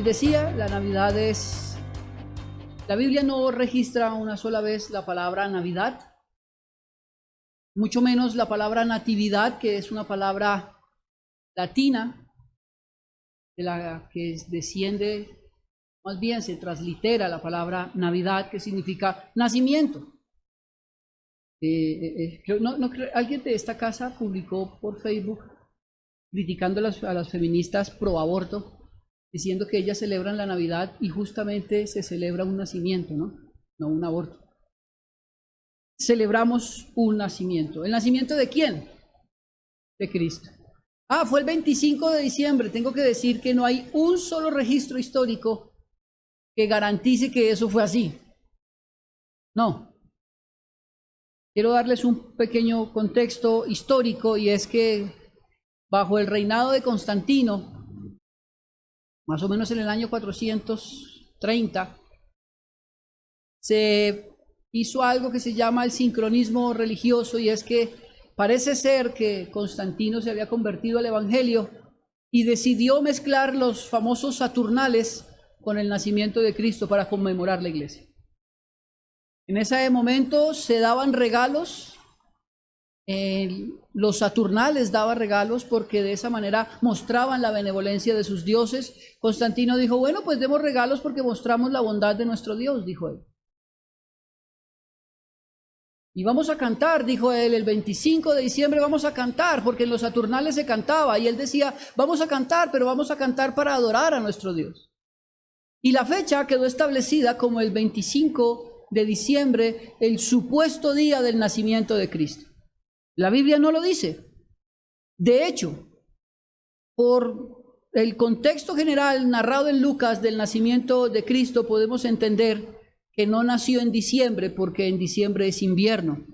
Les decía, la Navidad es... La Biblia no registra una sola vez la palabra Navidad, mucho menos la palabra natividad, que es una palabra latina, de la que desciende, más bien se translitera la palabra Navidad, que significa nacimiento. Alguien de esta casa publicó por Facebook criticando a las feministas pro aborto, diciendo que ellas celebran la Navidad y justamente se celebra un nacimiento, no un aborto. Celebramos un nacimiento. ¿El nacimiento de quién? De Cristo. Fue el 25 de diciembre. Tengo que decir que no hay un solo registro histórico que garantice que eso fue así. No. Quiero darles un pequeño contexto histórico, y es que bajo el reinado de Constantino, más o menos en el año 430, se hizo algo que se llama el sincronismo religioso, y es que parece ser que Constantino se había convertido al Evangelio y decidió mezclar los famosos Saturnales con el nacimiento de Cristo para conmemorar la iglesia. En ese momento se daban regalos, los Saturnales daban regalos porque de esa manera mostraban la benevolencia de sus dioses. Constantino dijo, bueno, pues demos regalos porque mostramos la bondad de nuestro Dios, dijo él. Y vamos a cantar, dijo él, el 25 de diciembre vamos a cantar, porque en los Saturnales se cantaba, y él decía, vamos a cantar, pero vamos a cantar para adorar a nuestro Dios. Y la fecha quedó establecida como el 25 de diciembre, el supuesto día del nacimiento de Cristo. La Biblia no lo dice. De hecho, por el contexto general narrado en Lucas del nacimiento de Cristo, podemos entender que no nació en diciembre, porque en diciembre es invierno.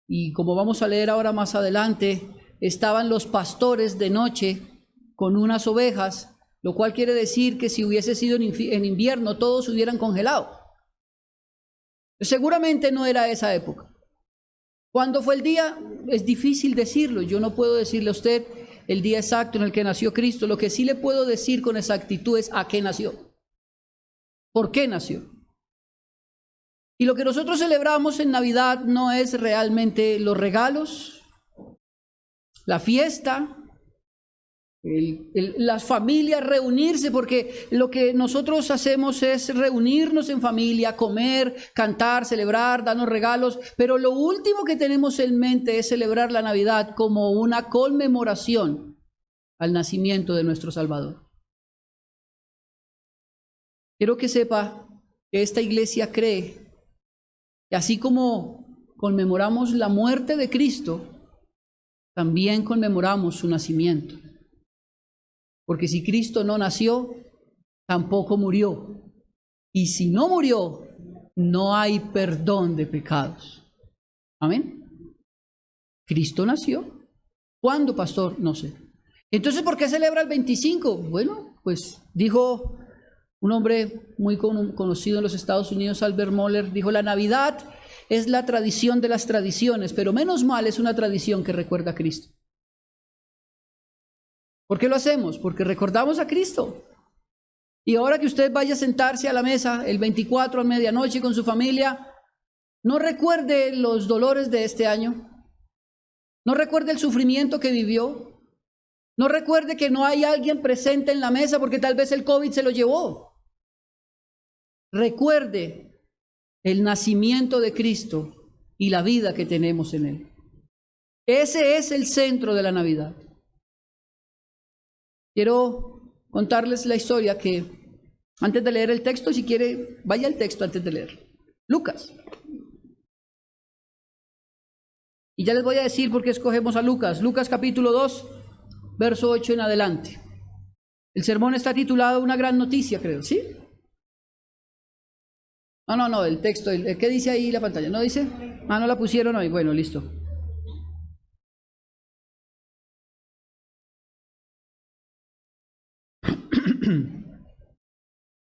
Y como vamos a leer ahora más adelante, estaban los pastores de noche con unas ovejas, lo cual quiere decir que si hubiese sido en invierno, todos hubieran congelado. Seguramente no era esa época. ¿Cuándo fue el día? Es difícil decirlo. Yo no puedo decirle a usted el día exacto en el que nació Cristo. Lo que sí le puedo decir con exactitud es a qué nació. ¿Por qué nació? Y lo que nosotros celebramos en Navidad no es realmente los regalos, la fiesta, las familias reunirse, porque lo que nosotros hacemos es reunirnos en familia, comer, cantar, celebrar, darnos regalos, pero lo último que tenemos en mente es celebrar la Navidad como una conmemoración al nacimiento de nuestro Salvador. Quiero que sepa que esta iglesia cree que así como conmemoramos la muerte de Cristo, también conmemoramos su nacimiento. Porque si Cristo no nació, tampoco murió. Y si no murió, no hay perdón de pecados. Amén. Cristo nació. ¿Cuándo, pastor? No sé. Entonces, ¿por qué celebra el 25? Bueno, pues dijo un hombre muy conocido en los Estados Unidos, Albert Mohler, dijo, la Navidad es la tradición de las tradiciones, pero menos mal es una tradición que recuerda a Cristo. ¿Por qué lo hacemos? Porque recordamos a Cristo. Y ahora que usted vaya a sentarse a la mesa el 24 a medianoche con su familia, no recuerde los dolores de este año, no recuerde el sufrimiento que vivió, no recuerde que no hay alguien presente en la mesa porque tal vez el COVID se lo llevó. Recuerde el nacimiento de Cristo y la vida que tenemos en Él. Ese es el centro de la Navidad. Quiero contarles la historia que, antes de leer el texto, si quiere, vaya al texto antes de leer. Lucas. Y ya les voy a decir por qué escogemos a Lucas. Lucas capítulo 2, verso 8 en adelante. El sermón está titulado Una gran noticia, creo, ¿sí? No, el texto, ¿qué dice ahí la pantalla? ¿No dice? No la pusieron hoy. Bueno, listo.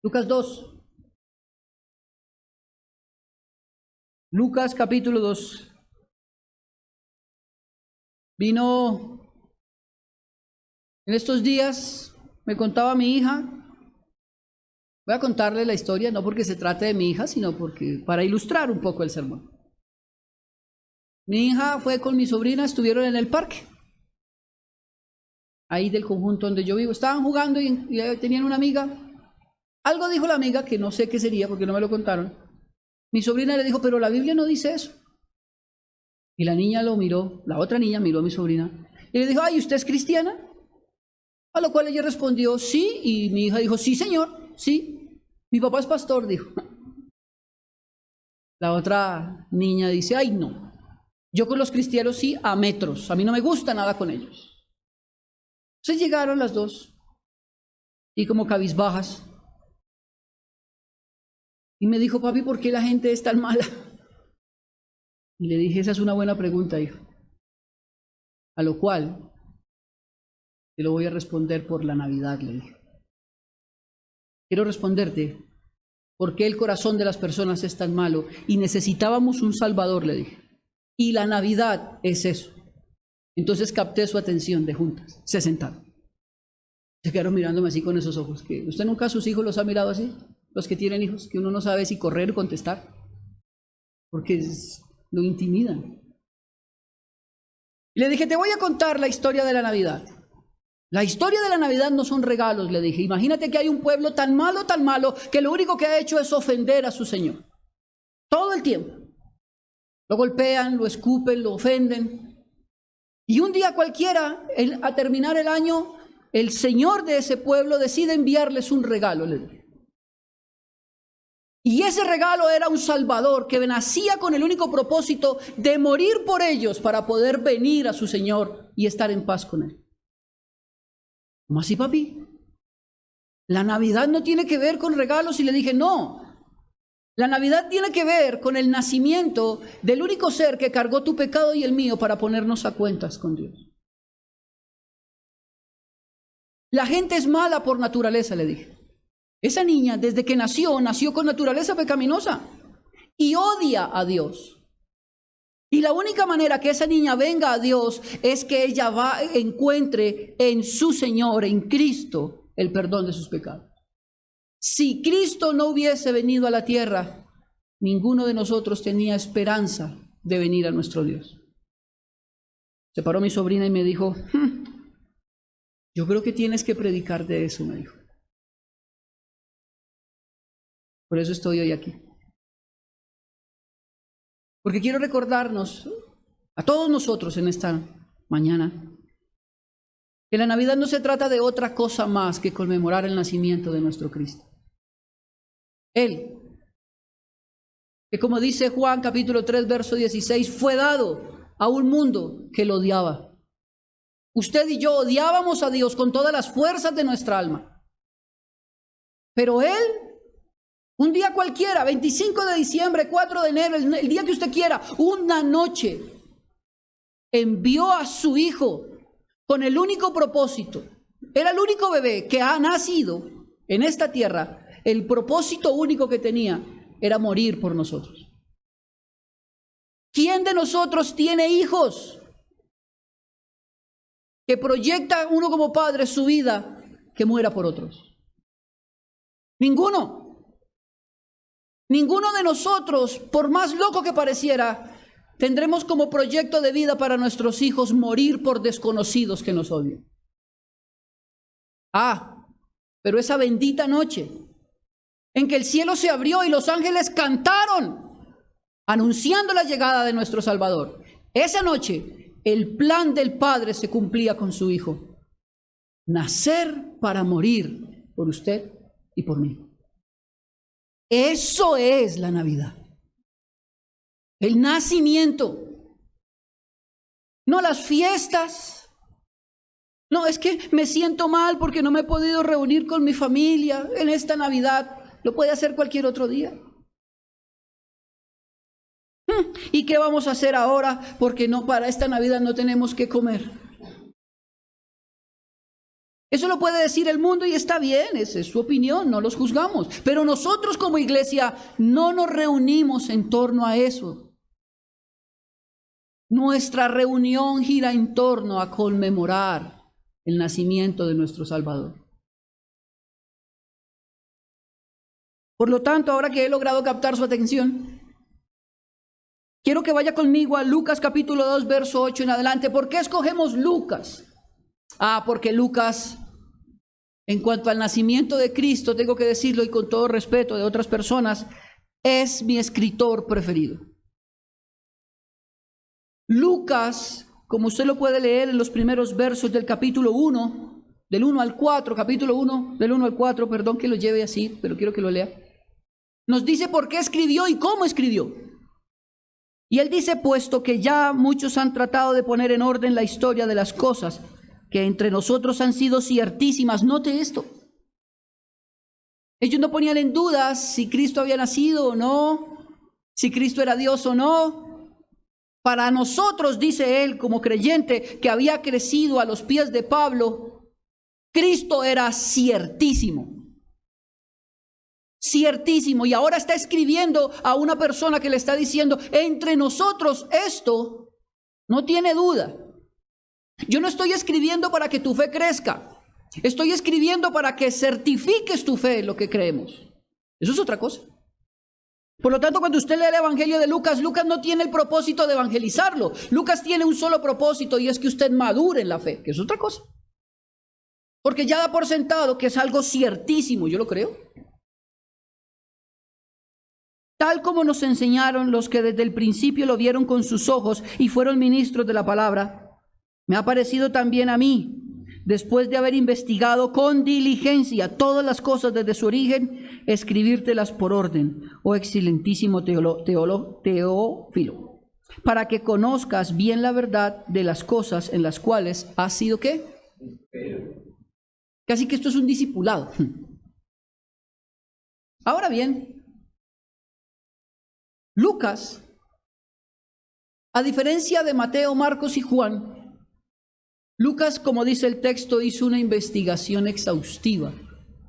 Lucas 2. Lucas capítulo 2. Vino en estos días, me contaba mi hija, Voy a contarle la historia, no porque se trate de mi hija, sino porque para ilustrar un poco el sermón. Mi hija fue con mi sobrina, estuvieron en el parque, ahí del conjunto donde yo vivo. Estaban jugando y tenían una amiga. Algo dijo la amiga, que no sé qué sería porque no me lo contaron. Mi sobrina le dijo, pero la Biblia no dice eso. Y la niña lo miró, la otra niña miró a mi sobrina y le dijo, ay, ¿usted es cristiana? A lo cual ella respondió, sí, y mi hija dijo, sí, señor, sí. Mi papá es pastor, dijo. La otra niña dice, ay, no. Yo con los cristianos sí, a metros. A mí no me gusta nada con ellos. Entonces llegaron las dos y como cabizbajas. Y me dijo, papi, ¿por qué la gente es tan mala? Y le dije, esa es una buena pregunta, hijo. A lo cual, te lo voy a responder por la Navidad, le dije. Quiero responderte, ¿por qué el corazón de las personas es tan malo? Y necesitábamos un Salvador, le dije. Y la Navidad es eso. Entonces capté su atención de juntas. Se sentaron. Se quedaron mirándome así con esos ojos. Que ¿usted nunca a sus hijos los ha mirado así? Los que tienen hijos, que uno no sabe si correr o contestar. Porque lo intimidan. Y le dije, te voy a contar la historia de la Navidad. La historia de la Navidad no son regalos, le dije. Imagínate que hay un pueblo tan malo, que lo único que ha hecho es ofender a su Señor. Todo el tiempo. Lo golpean, lo escupen, lo ofenden. Y un día cualquiera, a terminar el año, el Señor de ese pueblo decide enviarles un regalo, le dije. Y ese regalo era un Salvador que nacía con el único propósito de morir por ellos para poder venir a su Señor y estar en paz con Él. ¿Cómo así, papi? La Navidad no tiene que ver con regalos. Y le dije, no. La Navidad tiene que ver con el nacimiento del único ser que cargó tu pecado y el mío para ponernos a cuentas con Dios. La gente es mala por naturaleza, le dije. Esa niña, desde que nació con naturaleza pecaminosa y odia a Dios. Y la única manera que esa niña venga a Dios es que ella encuentre en su Señor, en Cristo, el perdón de sus pecados. Si Cristo no hubiese venido a la tierra, ninguno de nosotros tenía esperanza de venir a nuestro Dios. Se paró mi sobrina y me dijo, yo creo que tienes que predicar de eso, me dijo. Por eso estoy hoy aquí. Porque quiero recordarnos, a todos nosotros en esta mañana, que la Navidad no se trata de otra cosa más que conmemorar el nacimiento de nuestro Cristo. Él, que como dice Juan capítulo 3, verso 16, fue dado a un mundo que lo odiaba. Usted y yo odiábamos a Dios con todas las fuerzas de nuestra alma. Pero Él, un día cualquiera, 25 de diciembre, 4 de enero, el día que usted quiera, una noche, envió a su Hijo con el único propósito. Era el único bebé que ha nacido en esta tierra. El propósito único que tenía era morir por nosotros. ¿Quién de nosotros tiene hijos que proyecta uno como padre su vida que muera por otros? Ninguno. Ninguno de nosotros, por más loco que pareciera, tendremos como proyecto de vida para nuestros hijos morir por desconocidos que nos odian. Pero esa bendita noche en que el cielo se abrió y los ángeles cantaron anunciando la llegada de nuestro Salvador, esa noche el plan del Padre se cumplía con su Hijo. Nacer para morir por usted y por mí. Eso es la Navidad. El nacimiento. No las fiestas. No, es que me siento mal porque no me he podido reunir con mi familia en esta Navidad. Lo puede hacer cualquier otro día. ¿Y qué vamos a hacer ahora? Porque no, para esta Navidad no tenemos que comer. Eso lo puede decir el mundo y está bien, esa es su opinión, no los juzgamos. Pero nosotros como iglesia no nos reunimos en torno a eso. Nuestra reunión gira en torno a conmemorar el nacimiento de nuestro Salvador. Por lo tanto, ahora que he logrado captar su atención, quiero que vaya conmigo a Lucas capítulo 2, verso 8 en adelante. ¿Por qué escogemos Lucas? Porque Lucas, en cuanto al nacimiento de Cristo, tengo que decirlo y con todo respeto de otras personas, es mi escritor preferido. Lucas, como usted lo puede leer en los primeros versos del capítulo 1, del 1 al 4, capítulo 1, del 1 al 4, perdón que lo lleve así, pero quiero que lo lea. Nos dice por qué escribió y cómo escribió. Y él dice, puesto que ya muchos han tratado de poner en orden la historia de las cosas que entre nosotros han sido ciertísimas. Note esto. Ellos no ponían en duda si Cristo había nacido o no, si Cristo era Dios o no. Para nosotros, dice él, como creyente que había crecido a los pies de Pablo, Cristo era ciertísimo. Ciertísimo. Y ahora está escribiendo a una persona que le está diciendo, entre nosotros esto no tiene duda. Yo no estoy escribiendo para que tu fe crezca. Estoy escribiendo para que certifiques tu fe en lo que creemos. Eso es otra cosa. Por lo tanto, cuando usted lee el Evangelio de Lucas, Lucas no tiene el propósito de evangelizarlo. Lucas tiene un solo propósito y es que usted madure en la fe, que es otra cosa. Porque ya da por sentado que es algo ciertísimo, yo lo creo. Tal como nos enseñaron los que desde el principio lo vieron con sus ojos y fueron ministros de la palabra, me ha parecido también a mí, después de haber investigado con diligencia todas las cosas desde su origen, escribírtelas por orden, oh excelentísimo Teófilo, para que conozcas bien la verdad de las cosas en las cuales has sido, ¿qué? Casi que esto es un discipulado. Ahora bien, Lucas, a diferencia de Mateo, Marcos y Juan, Lucas, como dice el texto, hizo una investigación exhaustiva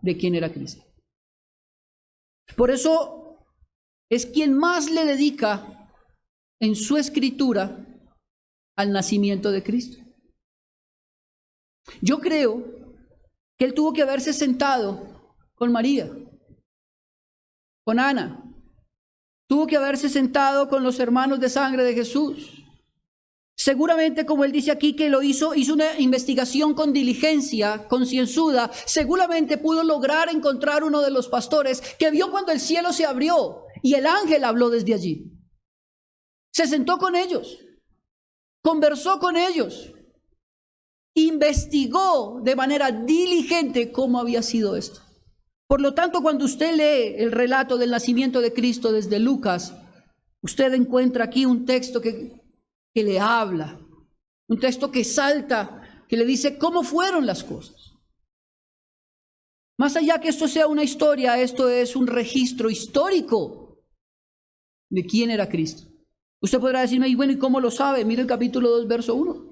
de quién era Cristo. Por eso es quien más le dedica en su escritura al nacimiento de Cristo. Yo creo que él tuvo que haberse sentado con María, con Ana, tuvo que haberse sentado con los hermanos de sangre de Jesús. Seguramente, como él dice aquí, que lo hizo una investigación con diligencia, concienzuda. Seguramente pudo lograr encontrar uno de los pastores que vio cuando el cielo se abrió y el ángel habló desde allí. Se sentó con ellos, conversó con ellos, investigó de manera diligente cómo había sido esto. Por lo tanto, cuando usted lee el relato del nacimiento de Cristo desde Lucas, usted encuentra aquí un texto que le habla, un texto que salta, que le dice cómo fueron las cosas. Más allá que esto sea una historia, esto es un registro histórico de quién era Cristo. Usted podrá decirme, y bueno, ¿y cómo lo sabe? Mire el capítulo 2, verso 1.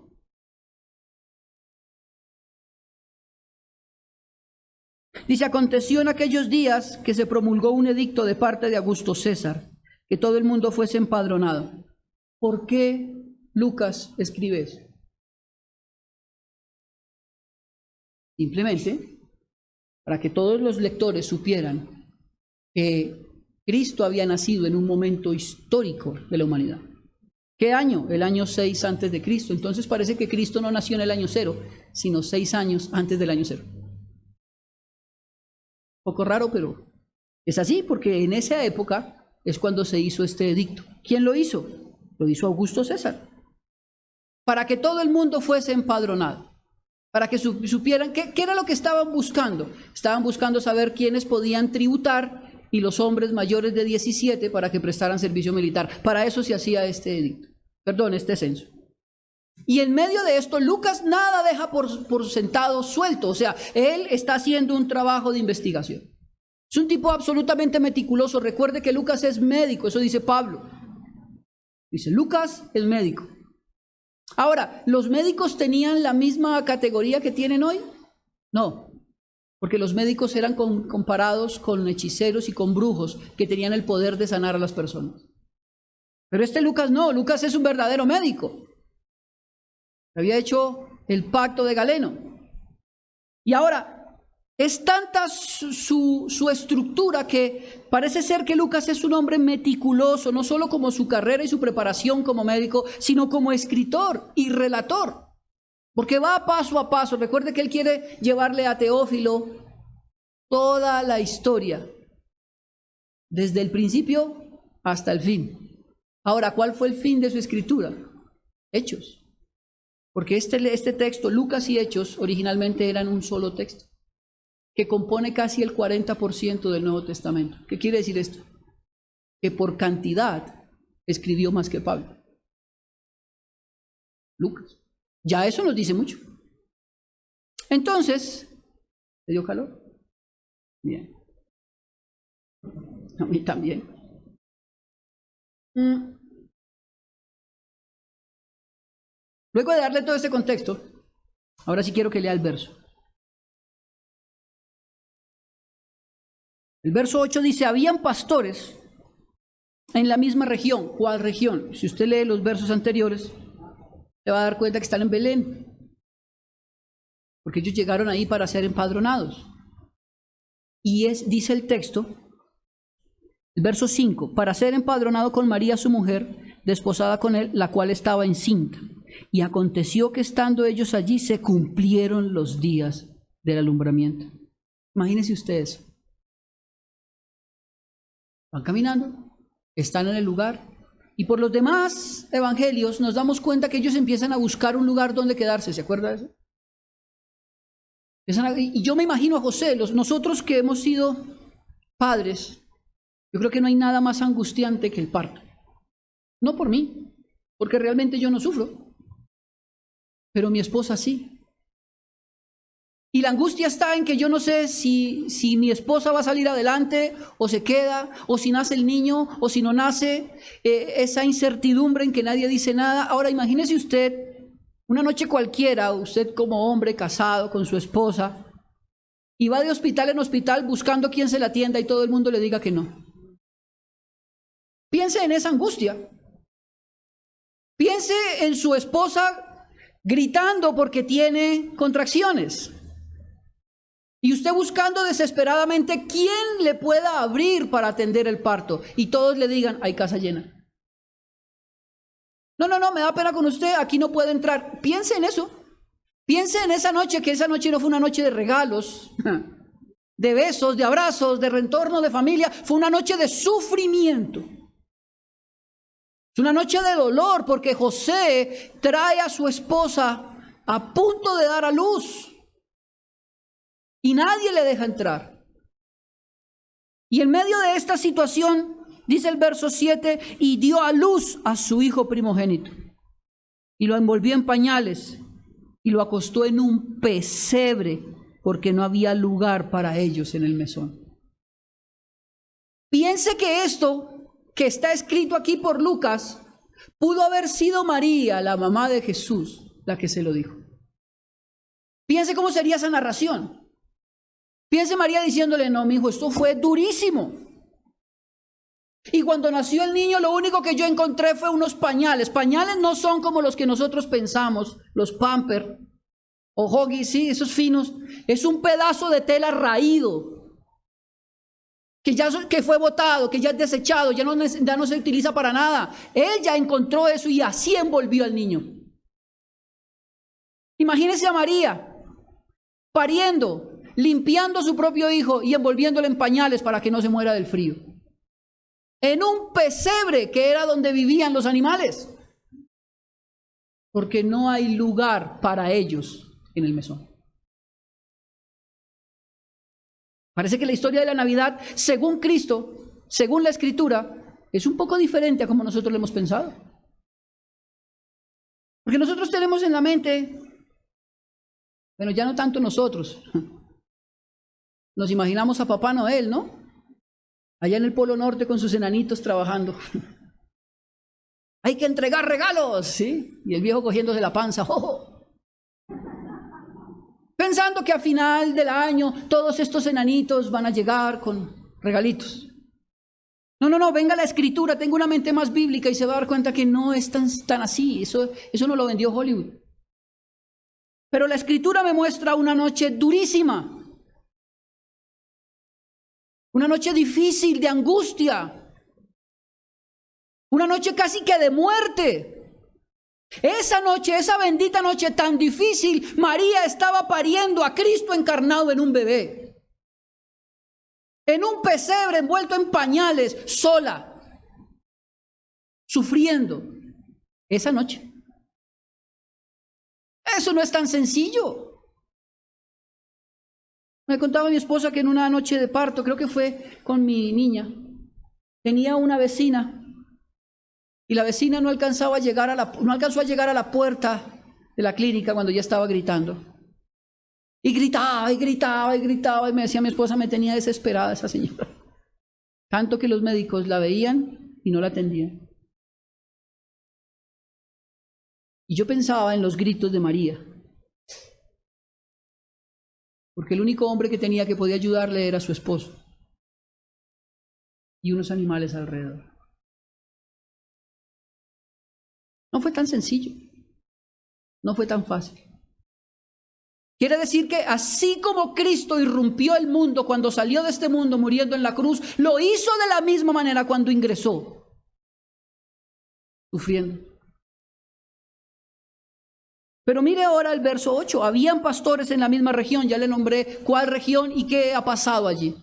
Dice, aconteció en aquellos días que se promulgó un edicto de parte de Augusto César, que todo el mundo fuese empadronado. ¿Por qué Lucas escribe eso? Simplemente para que todos los lectores supieran que Cristo había nacido en un momento histórico de la humanidad. ¿Qué año? El año 6 antes de Cristo. Entonces parece que Cristo no nació en el año 0, sino 6 años antes del año 0. Un poco raro, pero es así, porque en esa época es cuando se hizo este edicto. ¿Quién lo hizo? Lo hizo Augusto César. Para que todo el mundo fuese empadronado. Para que supieran qué era lo que estaban buscando. Estaban buscando saber quiénes podían tributar y los hombres mayores de 17 para que prestaran servicio militar. Para eso se hacía este edicto. Perdón, este censo. Y en medio de esto, Lucas nada deja por sentado suelto. O sea, él está haciendo un trabajo de investigación. Es un tipo absolutamente meticuloso. Recuerde que Lucas es médico, eso dice Pablo. Dice, Lucas es médico. Ahora, ¿los médicos tenían la misma categoría que tienen hoy? No, porque los médicos eran comparados con hechiceros y con brujos que tenían el poder de sanar a las personas. Pero este Lucas no, Lucas es un verdadero médico. Había hecho el pacto de Galeno. Y ahora, Es tanta su estructura que parece ser que Lucas es un hombre meticuloso, no solo como su carrera y su preparación como médico, sino como escritor y relator. Porque va paso a paso. Recuerde que él quiere llevarle a Teófilo toda la historia, desde el principio hasta el fin. Ahora, ¿cuál fue el fin de su escritura? Hechos. Porque este texto, Lucas y Hechos, originalmente eran un solo texto, que compone casi el 40% del Nuevo Testamento. ¿Qué quiere decir esto? Que por cantidad escribió más que Pablo. Lucas. Ya eso nos dice mucho. Entonces, ¿te dio calor? Bien. A mí también. Luego de darle todo este contexto, ahora sí quiero que lea el verso. El verso 8 dice, habían pastores en la misma región. ¿Cuál región? Si usted lee los versos anteriores, se va a dar cuenta que están en Belén. Porque ellos llegaron ahí para ser empadronados. Y dice el texto, el verso 5, para ser empadronado con María su mujer, desposada con él, la cual estaba encinta. Y aconteció que estando ellos allí se cumplieron los días del alumbramiento. Imagínense ustedes. Van caminando, están en el lugar, y por los demás evangelios nos damos cuenta que ellos empiezan a buscar un lugar donde quedarse. ¿Se acuerda de eso? Y yo me imagino a José, nosotros que hemos sido padres, yo creo que no hay nada más angustiante que el parto. No por mí, porque realmente yo no sufro, pero mi esposa sí. Y la angustia está en que yo no sé si mi esposa va a salir adelante o se queda, o si nace el niño o si no nace, esa incertidumbre en que nadie dice nada. Ahora imagínese usted, una noche cualquiera, usted como hombre casado con su esposa, y va de hospital en hospital buscando quién se la atienda y todo el mundo le diga que no. Piense en esa angustia. Piense en su esposa gritando porque tiene contracciones. Y usted buscando desesperadamente quién le pueda abrir para atender el parto. Y todos le digan, hay casa llena. No, me da pena con usted, aquí no puede entrar. Piense en eso. Piense en esa noche, que esa noche no fue una noche de regalos, de besos, de abrazos, de retorno de familia. Fue una noche de sufrimiento. Es una noche de dolor porque José trae a su esposa a punto de dar a luz. Y nadie le deja entrar. Y en medio de esta situación, dice el verso 7, y dio a luz a su hijo primogénito. Y lo envolvió en pañales y lo acostó en un pesebre porque no había lugar para ellos en el mesón. Piense que esto que está escrito aquí por Lucas pudo haber sido María, la mamá de Jesús, la que se lo dijo. Piense cómo sería esa narración. Piense María diciéndole, no, mi hijo, esto fue durísimo. Y cuando nació el niño, lo único que yo encontré fue unos pañales. Pañales no son como los que nosotros pensamos, los Pampers o Huggies, sí, esos finos. Es un pedazo de tela raído, que fue botado, que ya es desechado, ya no se utiliza para nada. Ella encontró eso y así envolvió al niño. Imagínese a María pariendo, limpiando a su propio hijo y envolviéndolo en pañales para que no se muera del frío. En un pesebre que era donde vivían los animales. Porque no hay lugar para ellos en el mesón. Parece que la historia de la Navidad, según Cristo, según la Escritura, es un poco diferente a como nosotros lo hemos pensado. Porque nosotros tenemos en la mente, bueno, ya no tanto nosotros, nos imaginamos a Papá Noel, ¿no? Allá en el Polo Norte con sus enanitos trabajando. Hay que entregar regalos, ¿sí? Y el viejo cogiéndose la panza, ¡oh! Pensando que a final del año todos estos enanitos van a llegar con regalitos. No, venga la Escritura, tenga una mente más bíblica y se va a dar cuenta que no es tan así. Eso no lo vendió Hollywood. Pero la Escritura me muestra una noche durísima. Una noche difícil de angustia. Una noche casi que de muerte. Esa noche, esa bendita noche tan difícil, María estaba pariendo a Cristo encarnado en un bebé. En un pesebre envuelto en pañales, sola. Sufriendo. Esa noche. Eso no es tan sencillo. Me contaba mi esposa que en una noche de parto, creo que fue con mi niña, tenía una vecina y la vecina no alcanzó a llegar a la puerta de la clínica cuando ya estaba gritando. Y gritaba y gritaba y gritaba y me decía mi esposa, me tenía desesperada esa señora. Tanto que los médicos la veían y no la atendían. Y yo pensaba en los gritos de María. Porque el único hombre que tenía que podía ayudarle era su esposo. Y unos animales alrededor. No fue tan sencillo. No fue tan fácil. Quiere decir que así como Cristo irrumpió el mundo cuando salió de este mundo muriendo en la cruz, lo hizo de la misma manera cuando ingresó. Sufriendo. Pero mire ahora el verso 8. Habían pastores en la misma región. Ya le nombré cuál región y qué ha pasado allí.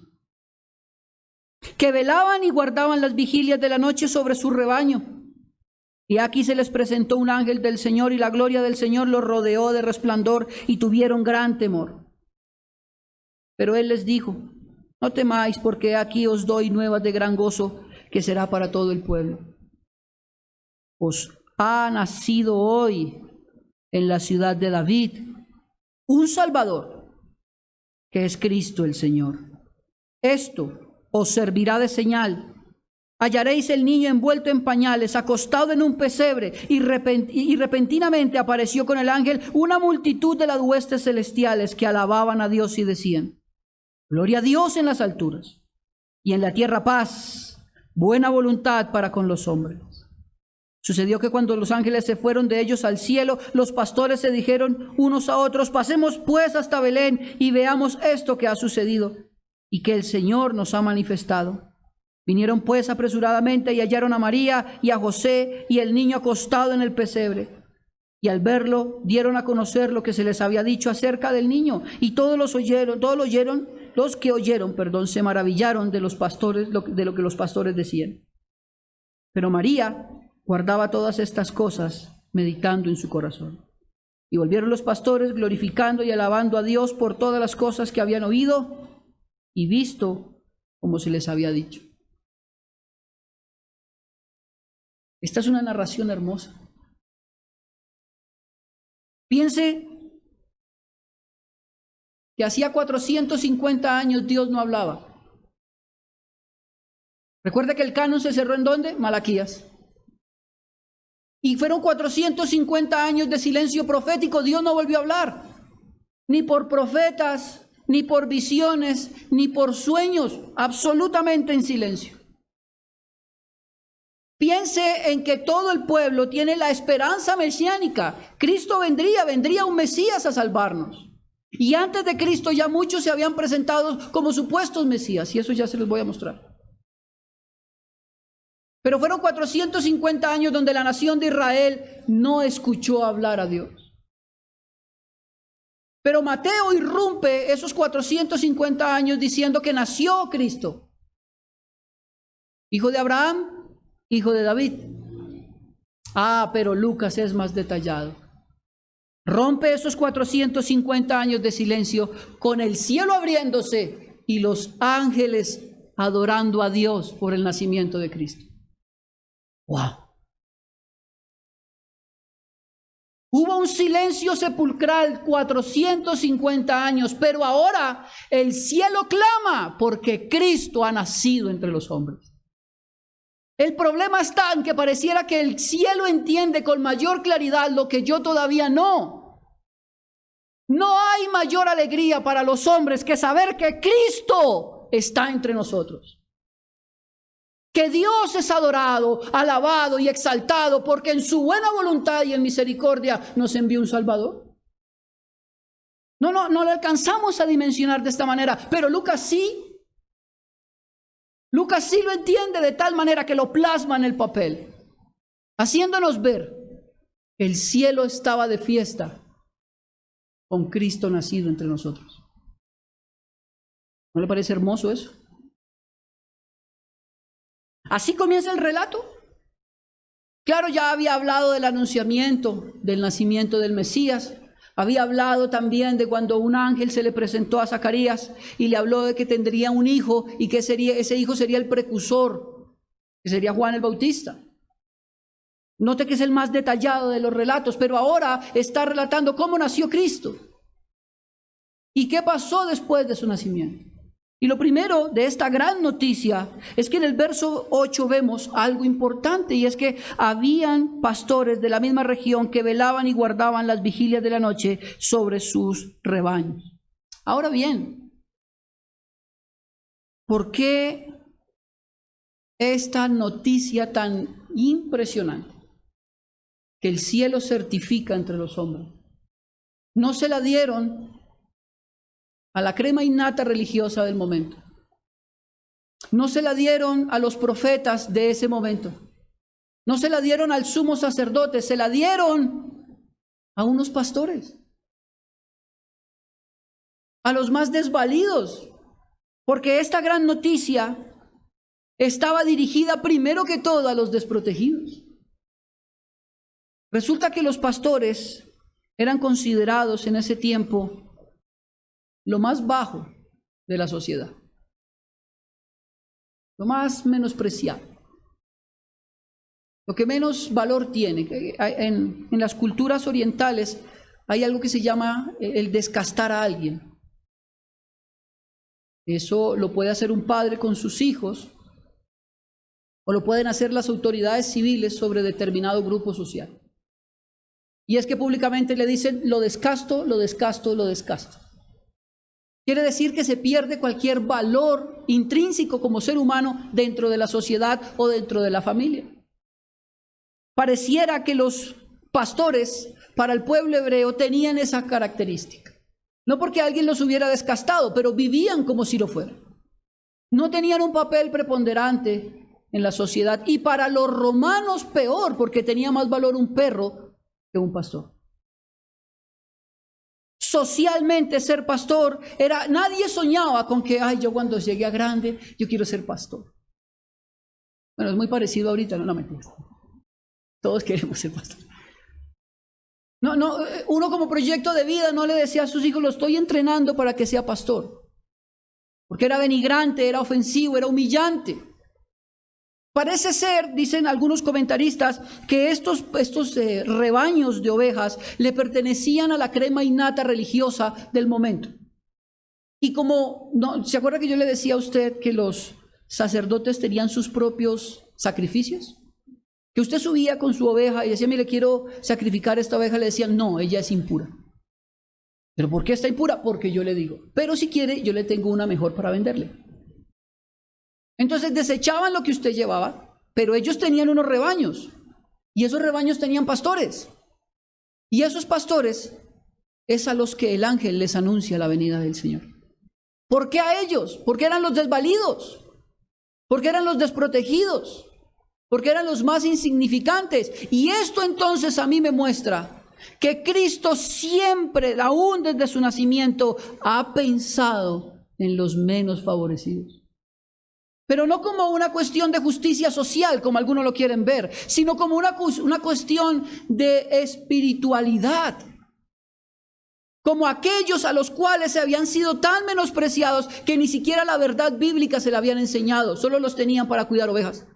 Que velaban y guardaban las vigilias de la noche sobre su rebaño. Y aquí se les presentó un ángel del Señor y la gloria del Señor los rodeó de resplandor y tuvieron gran temor. Pero él les dijo, no temáis porque aquí os doy nuevas de gran gozo que será para todo el pueblo. Os ha nacido hoy en la ciudad de David un Salvador, que es Cristo el Señor. Esto os servirá de señal. Hallaréis el niño envuelto en pañales, acostado en un pesebre, y repentinamente apareció con el ángel una multitud de las huestes celestiales que alababan a Dios y decían, gloria a Dios en las alturas, y en la tierra paz, buena voluntad para con los hombres. Sucedió que cuando los ángeles se fueron de ellos al cielo, los pastores se dijeron unos a otros, pasemos pues hasta Belén y veamos esto que ha sucedido y que el Señor nos ha manifestado. Vinieron pues apresuradamente y hallaron a María y a José y el niño acostado en el pesebre. Y al verlo dieron a conocer lo que se les había dicho acerca del niño. Y todos los que oyeron, se maravillaron de los pastores, de lo que los pastores decían. Pero María guardaba todas estas cosas, meditando en su corazón. Y volvieron los pastores glorificando y alabando a Dios por todas las cosas que habían oído y visto como se les había dicho. Esta es una narración hermosa. Piense que hacía 450 años Dios no hablaba. Recuerde que el canon se cerró ¿en dónde? Malaquías. Y fueron 450 años de silencio profético. Dios no volvió a hablar, ni por profetas, ni por visiones, ni por sueños, absolutamente en silencio. Piense en que todo el pueblo tiene la esperanza mesiánica. Cristo vendría un Mesías a salvarnos. Y antes de Cristo ya muchos se habían presentado como supuestos Mesías, y eso ya se los voy a mostrar. Pero fueron 450 años donde la nación de Israel no escuchó hablar a Dios. Pero Mateo irrumpe esos 450 años diciendo que nació Cristo, hijo de Abraham, hijo de David. Pero Lucas es más detallado. Rompe esos 450 años de silencio con el cielo abriéndose y los ángeles adorando a Dios por el nacimiento de Cristo. ¡Wow! Hubo un silencio sepulcral 450 años, pero ahora el cielo clama porque Cristo ha nacido entre los hombres. El problema está en que pareciera que el cielo entiende con mayor claridad lo que yo todavía no. No hay mayor alegría para los hombres que saber que Cristo está entre nosotros. Que Dios es adorado, alabado y exaltado porque en su buena voluntad y en misericordia nos envió un Salvador. No lo alcanzamos a dimensionar de esta manera, pero Lucas sí. Lucas sí lo entiende de tal manera que lo plasma en el papel, haciéndonos ver que el cielo estaba de fiesta con Cristo nacido entre nosotros. ¿No le parece hermoso eso? Así comienza el relato. Claro, ya había hablado del anunciamiento, del nacimiento del Mesías. Había hablado también de cuando un ángel se le presentó a Zacarías y le habló de que tendría un hijo y que ese hijo sería el precursor, que sería Juan el Bautista. Note que es el más detallado de los relatos, pero ahora está relatando cómo nació Cristo y qué pasó después de su nacimiento. Y lo primero de esta gran noticia es que en el verso 8 vemos algo importante, y es que habían pastores de la misma región que velaban y guardaban las vigilias de la noche sobre sus rebaños. Ahora bien, ¿por qué esta noticia tan impresionante que el cielo certifica entre los hombres no se la dieron a la crema innata religiosa del momento? No se la dieron a los profetas de ese momento. No se la dieron al sumo sacerdote, se la dieron a unos pastores, a los más desvalidos, porque esta gran noticia estaba dirigida primero que todo a los desprotegidos. Resulta que los pastores eran considerados en ese tiempo lo más bajo de la sociedad, lo más menospreciado, lo que menos valor tiene. En las culturas orientales hay algo que se llama el descastar a alguien. Eso lo puede hacer un padre con sus hijos, o lo pueden hacer las autoridades civiles sobre determinado grupo social. Y es que públicamente le dicen: lo descasto, lo descasto, lo descasto. Quiere decir que se pierde cualquier valor intrínseco como ser humano dentro de la sociedad o dentro de la familia. Pareciera que los pastores para el pueblo hebreo tenían esa característica. No porque alguien los hubiera descastado, pero vivían como si lo fueran. No tenían un papel preponderante en la sociedad. Y para los romanos peor, porque tenía más valor un perro que un pastor. Socialmente ser pastor era, nadie soñaba con que, yo cuando llegue a grande, yo quiero ser pastor. Bueno, es muy parecido ahorita, no mentira. Todos queremos ser pastor. Uno como proyecto de vida no le decía a sus hijos: lo estoy entrenando para que sea pastor. Porque era denigrante, era ofensivo, era humillante. Parece ser, dicen algunos comentaristas, que estos rebaños de ovejas le pertenecían a la crema innata religiosa del momento. Y como, ¿se acuerda que yo le decía a usted que los sacerdotes tenían sus propios sacrificios? Que usted subía con su oveja y decía: mire, quiero sacrificar esta oveja. Le decían: no, ella es impura. ¿Pero por qué está impura? Porque yo le digo. Pero si quiere, yo le tengo una mejor para venderle. Entonces desechaban lo que usted llevaba, pero ellos tenían unos rebaños, y esos rebaños tenían pastores, y esos pastores es a los que el ángel les anuncia la venida del Señor. ¿Por qué a ellos? Porque eran los desvalidos, porque eran los desprotegidos, porque eran los más insignificantes. Y esto entonces a mí me muestra que Cristo siempre, aún desde su nacimiento, ha pensado en los menos favorecidos. Pero no como una cuestión de justicia social, como algunos lo quieren ver, sino como una cuestión de espiritualidad. Como aquellos a los cuales se habían sido tan menospreciados que ni siquiera la verdad bíblica se la habían enseñado, solo los tenían para cuidar ovejas.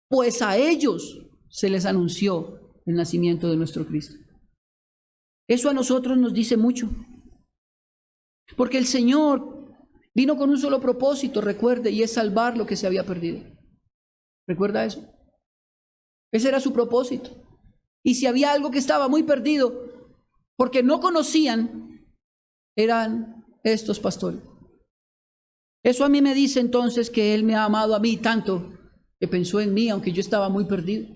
Pues a ellos se les anunció el nacimiento de nuestro Cristo. Eso a nosotros nos dice mucho, porque el Señor vino con un solo propósito, recuerde, y es salvar lo que se había perdido. ¿Recuerda eso? Ese era su propósito. Y si había algo que estaba muy perdido, porque no conocían, eran estos pastores. Eso a mí me dice entonces que Él me ha amado a mí tanto, que pensó en mí, aunque yo estaba muy perdido.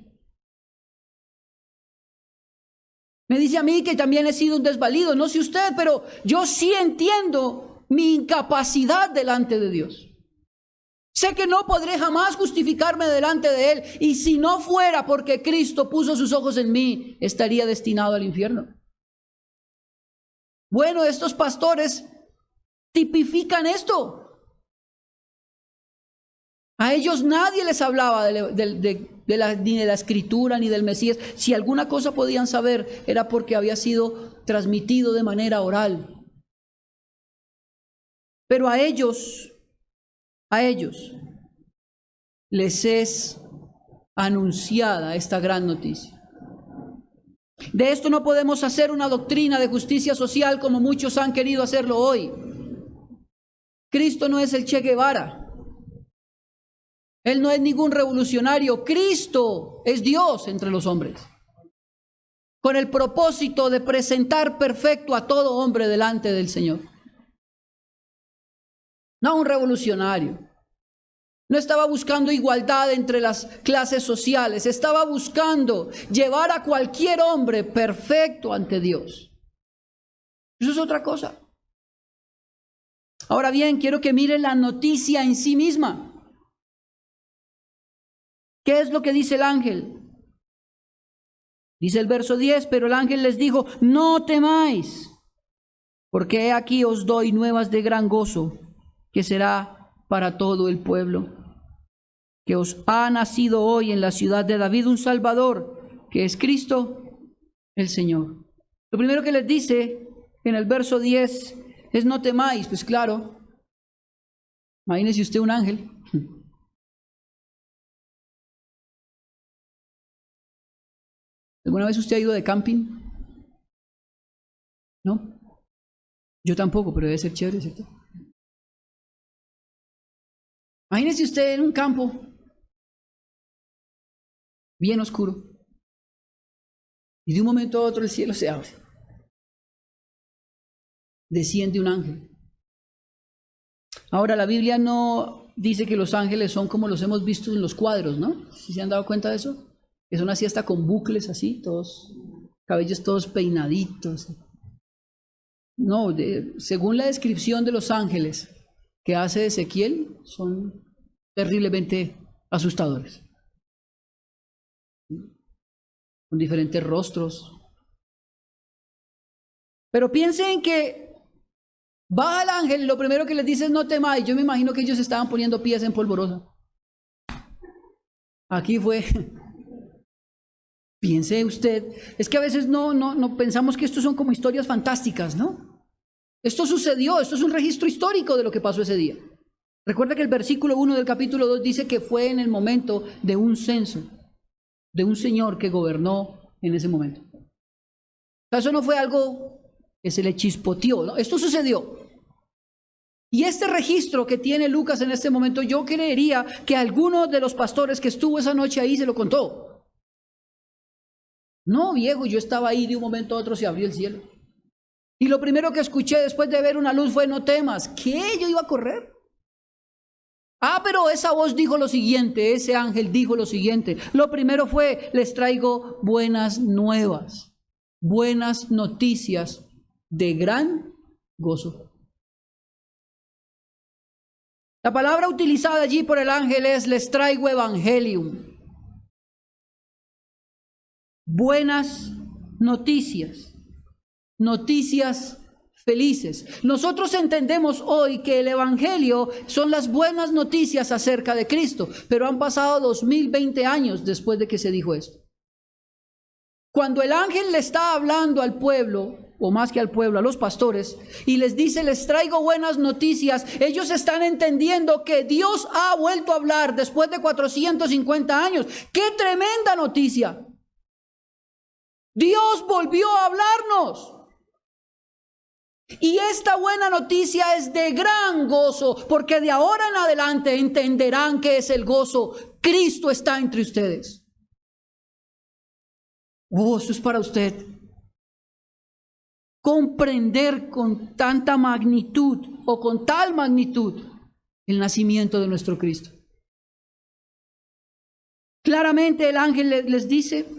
Me dice a mí que también he sido un desvalido, no sé usted, pero yo sí entiendo mi incapacidad delante de Dios. Sé que no podré jamás justificarme delante de Él. Y si no fuera porque Cristo puso sus ojos en mí, estaría destinado al infierno. Bueno, estos pastores tipifican esto. A ellos nadie les hablaba ni de la Escritura ni del Mesías. Si alguna cosa podían saber, era porque había sido transmitido de manera oral. Pero a ellos les es anunciada esta gran noticia. De esto no podemos hacer una doctrina de justicia social como muchos han querido hacerlo hoy. Cristo no es el Che Guevara. Él no es ningún revolucionario. Cristo es Dios entre los hombres, con el propósito de presentar perfecto a todo hombre delante del Señor. No un revolucionario. No estaba buscando igualdad entre las clases sociales. Estaba buscando llevar a cualquier hombre perfecto ante Dios. Eso es otra cosa. Ahora bien, quiero que miren la noticia en sí misma. ¿Qué es lo que dice el ángel? Dice el verso 10, pero el ángel les dijo, no temáis, porque he aquí os doy nuevas de gran gozo, que será para todo el pueblo, que os ha nacido hoy en la ciudad de David un Salvador, que es Cristo el Señor. Lo primero que les dice en el verso 10 es no temáis. Pues claro, imagínese usted un ángel. ¿Alguna vez usted ha ido de camping? ¿No? Yo tampoco, pero debe ser chévere, ¿cierto? Imagínese usted en un campo bien oscuro y de un momento a otro el cielo se abre. Desciende un ángel. Ahora, la Biblia no dice que los ángeles son como los hemos visto en los cuadros, ¿no? ¿Sí se han dado cuenta de eso? Que son así hasta con bucles así, todos, cabellos todos peinaditos. No, según la descripción de los ángeles que hace Ezequiel, son terriblemente asustadores. Con diferentes rostros. Pero piensen que baja el ángel y lo primero que les dice es no temáis. Yo me imagino que ellos estaban poniendo pies en polvorosa. Aquí fue. Piense usted, es que a veces no pensamos que estos son como historias fantásticas, ¿no? Esto sucedió, esto es un registro histórico de lo que pasó ese día. Recuerda que el versículo 1 del capítulo 2 dice que fue en el momento de un censo, de un señor que gobernó en ese momento. O sea, eso no fue algo que se le chispoteó, ¿no? Esto sucedió. Y este registro que tiene Lucas en este momento, yo creería que alguno de los pastores que estuvo esa noche ahí se lo contó. No, viejo, yo estaba ahí, de un momento a otro se abrió el cielo. Y lo primero que escuché después de ver una luz fue, no temas. ¿Qué? ¿Yo iba a correr? Ah, pero esa voz dijo lo siguiente, ese ángel dijo lo siguiente. Lo primero fue, les traigo buenas nuevas, buenas noticias de gran gozo. La palabra utilizada allí por el ángel es, les traigo evangelium. Buenas noticias, noticias felices. Nosotros entendemos hoy que el evangelio son las buenas noticias acerca de Cristo, pero han pasado 2020 años después de que se dijo esto. Cuando el ángel le está hablando al pueblo, o más que al pueblo, a los pastores, y les dice, les traigo buenas noticias, ellos están entendiendo que Dios ha vuelto a hablar después de 450 años. ¡Qué tremenda noticia! Dios volvió a hablarnos. Y esta buena noticia es de gran gozo, porque de ahora en adelante entenderán qué es el gozo. Cristo está entre ustedes. Eso es para usted. Comprender con tanta magnitud o con tal magnitud el nacimiento de nuestro Cristo. Claramente el ángel les dice,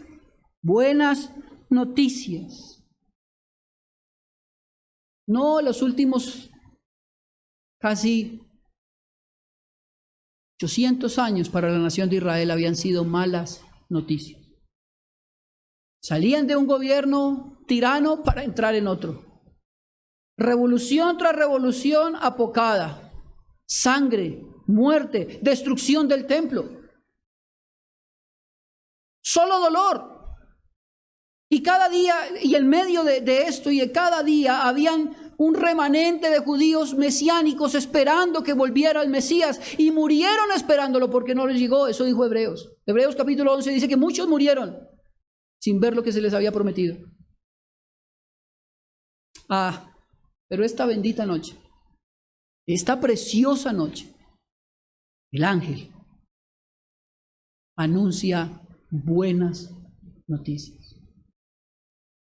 buenas noticias. No los últimos casi 800 años para la nación de Israel habían sido malas noticias. Salían de un gobierno tirano para entrar en otro. Revolución tras revolución apocada. Sangre, muerte, destrucción del templo. Solo dolor. Y cada día, y en medio de esto y de cada día, habían un remanente de judíos mesiánicos esperando que volviera el Mesías, y murieron esperándolo porque no les llegó. Eso dijo Hebreos. Hebreos capítulo 11 dice que muchos murieron sin ver lo que se les había prometido. Pero esta bendita noche, esta preciosa noche, el ángel anuncia buenas noticias.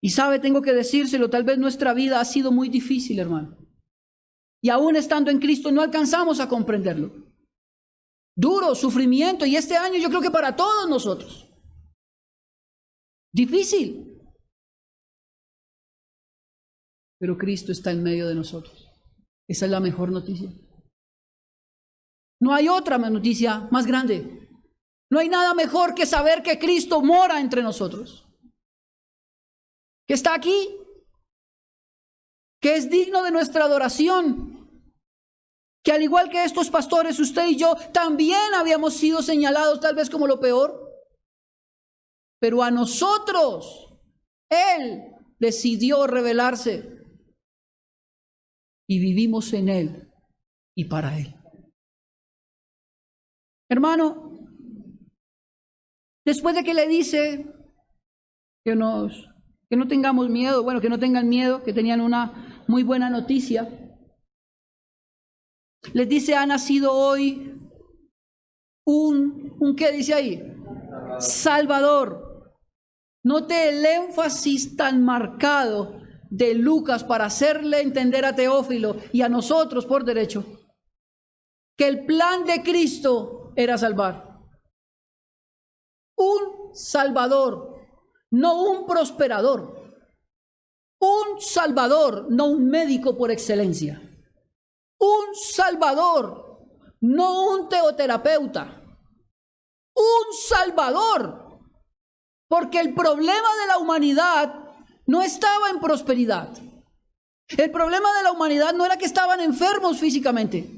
Y sabe, tengo que decírselo, tal vez nuestra vida ha sido muy difícil, hermano. Y aún estando en Cristo no alcanzamos a comprenderlo. Duro, sufrimiento, y este año yo creo que para todos nosotros. Difícil. Pero Cristo está en medio de nosotros. Esa es la mejor noticia. No hay otra noticia más grande. No hay nada mejor que saber que Cristo mora entre nosotros. Que está aquí, que es digno de nuestra adoración, que al igual que estos pastores, usted y yo también habíamos sido señalados tal vez como lo peor, pero a nosotros Él decidió revelarse y vivimos en Él y para Él. Hermano, después de que le dice que no tengamos miedo, que no tengan miedo, que tenían una muy buena noticia. Les dice, ha nacido hoy ¿qué dice ahí? Salvador. Note el énfasis tan marcado de Lucas para hacerle entender a Teófilo y a nosotros por derecho que el plan de Cristo era salvar. Un Salvador. No un prosperador, un Salvador, no un médico por excelencia, un Salvador, no un teoterapeuta, un Salvador, porque el problema de la humanidad no estaba en prosperidad. El problema de la humanidad no era que estaban enfermos físicamente.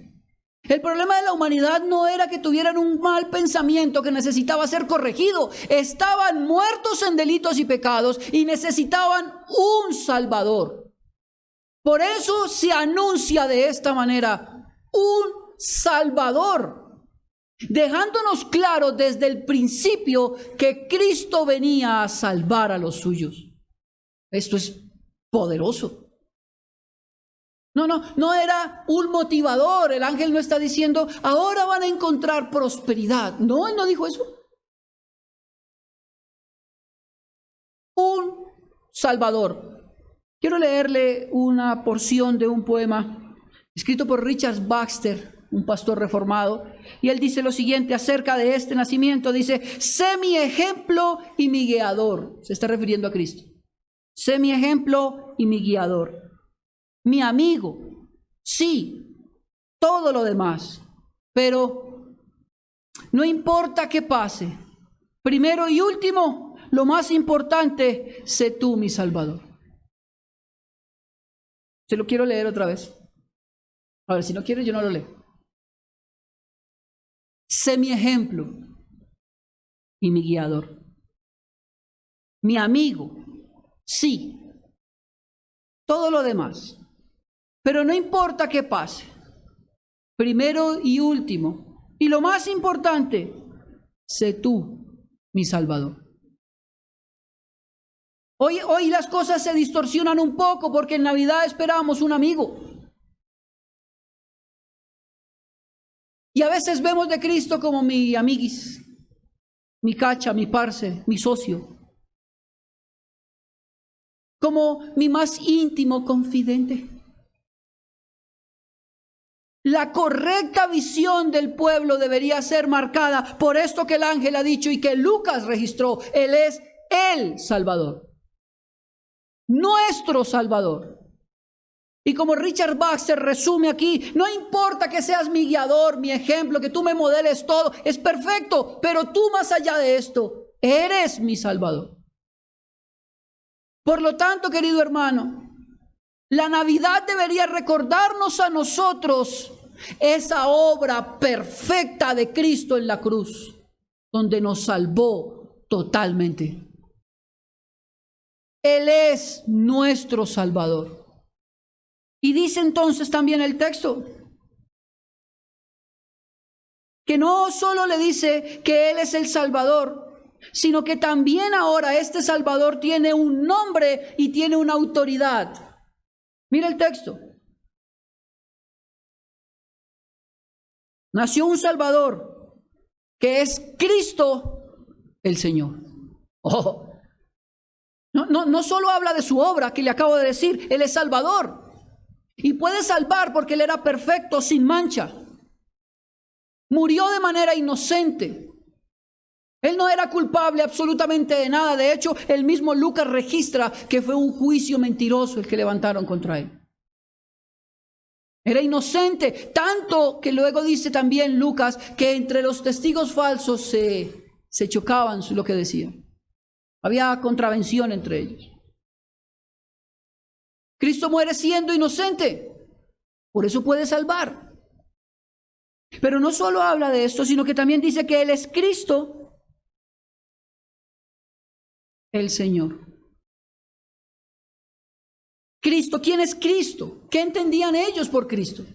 El problema de la humanidad no era que tuvieran un mal pensamiento que necesitaba ser corregido. Estaban muertos en delitos y pecados y necesitaban un Salvador. Por eso se anuncia de esta manera, un Salvador, dejándonos claro desde el principio que Cristo venía a salvar a los suyos. Esto es poderoso. No era un motivador. El ángel no está diciendo, ahora van a encontrar prosperidad. No, él no dijo eso. Un Salvador. Quiero leerle una porción de un poema escrito por Richard Baxter, un pastor reformado, y él dice lo siguiente acerca de este nacimiento. Dice, sé mi ejemplo y mi guiador. Se está refiriendo a Cristo. Sé mi ejemplo y mi guiador. Mi amigo, sí, todo lo demás, pero no importa qué pase, primero y último, lo más importante, sé tú mi Salvador. Se lo quiero leer otra vez. A ver, si no quiere yo no lo leo. Sé mi ejemplo y mi guiador. Mi amigo, sí, todo lo demás. Pero no importa qué pase, primero y último, y lo más importante, sé tú, mi Salvador. Hoy las cosas se distorsionan un poco porque en Navidad esperamos un amigo. Y a veces vemos de Cristo como mi amiguis, mi cacha, mi parce, mi socio, como mi más íntimo confidente. La correcta visión del pueblo debería ser marcada por esto que el ángel ha dicho y que Lucas registró. Él es el Salvador, nuestro Salvador. Y como Richard Baxter resume aquí, no importa que seas mi guiador, mi ejemplo, que tú me modeles todo, es perfecto, pero tú más allá de esto, eres mi Salvador. Por lo tanto, querido hermano, la Navidad debería recordarnos a nosotros esa obra perfecta de Cristo en la cruz, donde nos salvó totalmente. Él es nuestro Salvador. Y dice entonces también el texto que no solo le dice que Él es el Salvador, sino que también ahora este Salvador tiene un nombre y tiene una autoridad. Mira el texto. Nació un Salvador que es Cristo el Señor. Oh. No solo habla de su obra que le acabo de decir, Él es Salvador. Y puede salvar porque Él era perfecto, sin mancha. Murió de manera inocente. Él no era culpable absolutamente de nada. De hecho, el mismo Lucas registra que fue un juicio mentiroso el que levantaron contra Él. Era inocente, tanto que luego dice también Lucas que entre los testigos falsos se chocaban lo que decían. Había contravención entre ellos. Cristo muere siendo inocente, por eso puede salvar. Pero no solo habla de esto, sino que también dice que Él es Cristo, el Señor. Cristo, ¿quién es Cristo? ¿Qué entendían ellos por Cristo?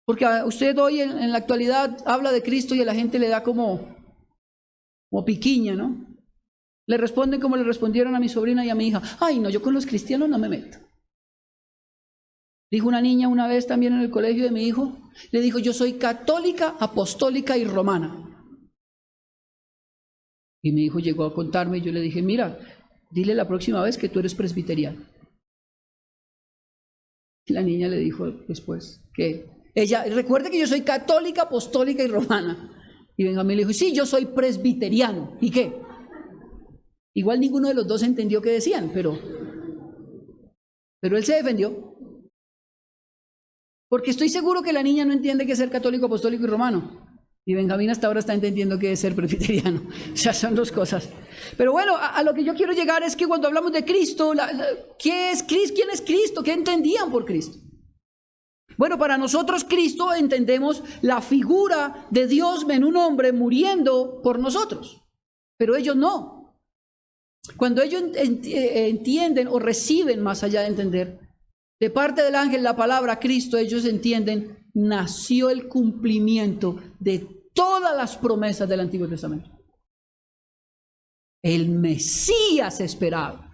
Porque usted hoy en la actualidad habla de Cristo y a la gente le da como piquiña, ¿no? Le responden como le respondieron a mi sobrina y a mi hija. Ay, no, yo con los cristianos no me meto. Dijo una niña una vez también en el colegio de mi hijo, le dijo, yo soy católica, apostólica y romana. Y mi hijo llegó a contarme y yo le dije, mira, dile la próxima vez que tú eres presbiteriano. Y la niña le dijo después que ella, recuerde que yo soy católica, apostólica y romana. Y Benjamín le dijo, sí, yo soy presbiteriano. ¿Y qué? Igual ninguno de los dos entendió qué decían, pero él se defendió. Porque estoy seguro que la niña no entiende qué es ser católico, apostólico y romano. Y Benjamín hasta ahora está entendiendo qué es ser presbiteriano. O sea, son dos cosas. Pero bueno, a lo que yo quiero llegar es que cuando hablamos de Cristo, ¿qué es Cristo? ¿Quién es Cristo? ¿Qué entendían por Cristo? Bueno, para nosotros Cristo entendemos la figura de Dios en un hombre muriendo por nosotros. Pero ellos no. Cuando ellos entienden o reciben, más allá de entender, de parte del ángel la palabra Cristo, ellos entienden, nació el cumplimiento de todas las promesas del Antiguo Testamento. El Mesías esperado.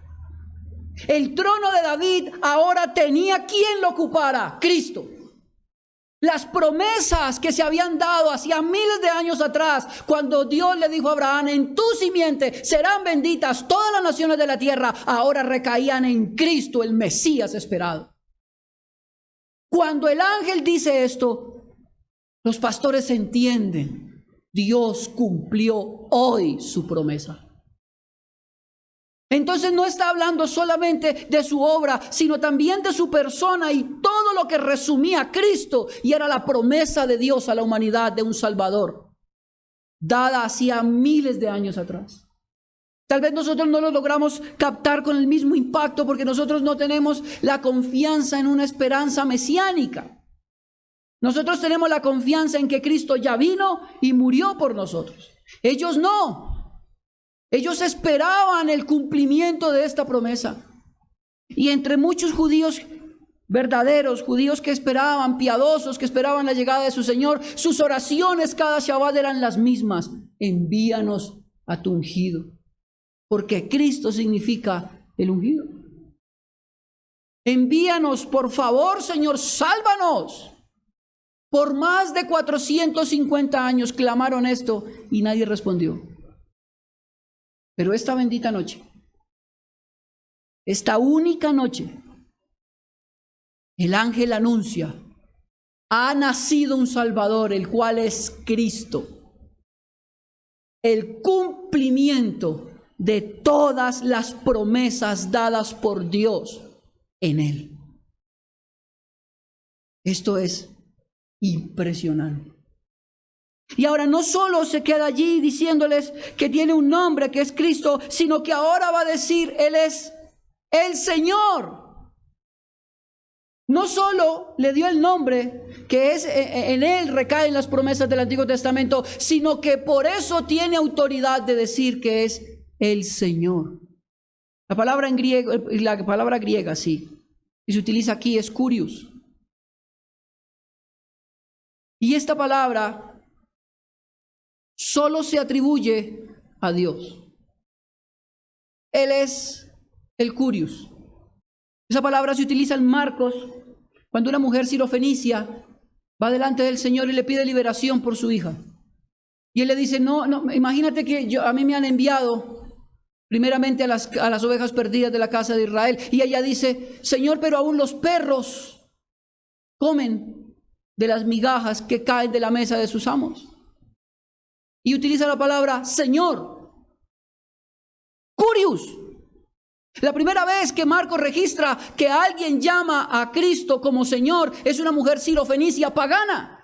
El trono de David ahora tenía quien lo ocupara, Cristo. Las promesas que se habían dado hacía miles de años atrás, cuando Dios le dijo a Abraham, en tu simiente serán benditas todas las naciones de la tierra, ahora recaían en Cristo, el Mesías esperado. Cuando el ángel dice esto, los pastores entienden, Dios cumplió hoy su promesa. Entonces no está hablando solamente de su obra, sino también de su persona y todo lo que resumía Cristo, y era la promesa de Dios a la humanidad de un Salvador, dada hacía miles de años atrás. Tal vez nosotros no lo logramos captar con el mismo impacto porque nosotros no tenemos la confianza en una esperanza mesiánica. Nosotros tenemos la confianza en que Cristo ya vino y murió por nosotros. Ellos no. Ellos esperaban el cumplimiento de esta promesa. Y entre muchos judíos verdaderos, judíos que esperaban, piadosos, que esperaban la llegada de su Señor, sus oraciones cada Shabbat eran las mismas. Envíanos a tu ungido. Porque Cristo significa el ungido. Envíanos, por favor, Señor, sálvanos. Por más de 450 años clamaron esto y nadie respondió. Pero esta bendita noche, esta única noche, el ángel anuncia, ha nacido un Salvador, el cual es Cristo. El cumplimiento de todas las promesas dadas por Dios en Él. Esto es impresionante. Y ahora no solo se queda allí diciéndoles que tiene un nombre que es Cristo, sino que ahora va a decir, Él es el Señor. No solo le dio el nombre, que es en Él recaen las promesas del Antiguo Testamento, sino que por eso tiene autoridad de decir que es el Señor. La palabra en griego, la palabra griega, sí, y se utiliza aquí es kurios. Y esta palabra solo se atribuye a Dios. Él es el kurios. Esa palabra se utiliza en Marcos cuando una mujer sirofenicia va delante del Señor y le pide liberación por su hija. Y Él le dice, no, imagínate que a mí me han enviado primeramente a las ovejas perdidas de la casa de Israel. Y ella dice, Señor, pero aún los perros comen de las migajas que caen de la mesa de sus amos. Y utiliza la palabra Señor, kurios. La primera vez que Marcos registra que alguien llama a Cristo como Señor es una mujer sirofenicia pagana.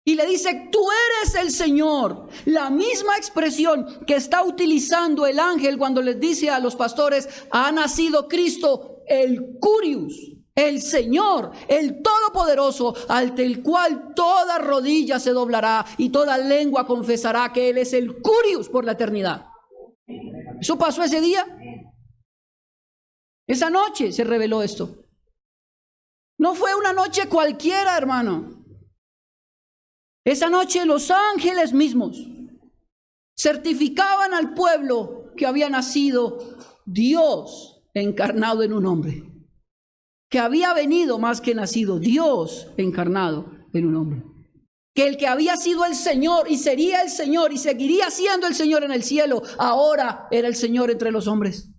Y le dice, tú eres el Señor. La misma expresión que está utilizando el ángel cuando les dice a los pastores, ha nacido Cristo, el kurios, el Señor, el Todopoderoso, ante el cual toda rodilla se doblará y toda lengua confesará que Él es el kurios por la eternidad. Eso pasó ese día. Esa noche se reveló esto. No fue una noche cualquiera, hermano. Esa noche los ángeles mismos certificaban al pueblo que había nacido Dios encarnado en un hombre. Que había venido más que nacido Dios encarnado en un hombre. Que el que había sido el Señor y sería el Señor y seguiría siendo el Señor en el cielo, ahora era el Señor entre los hombres.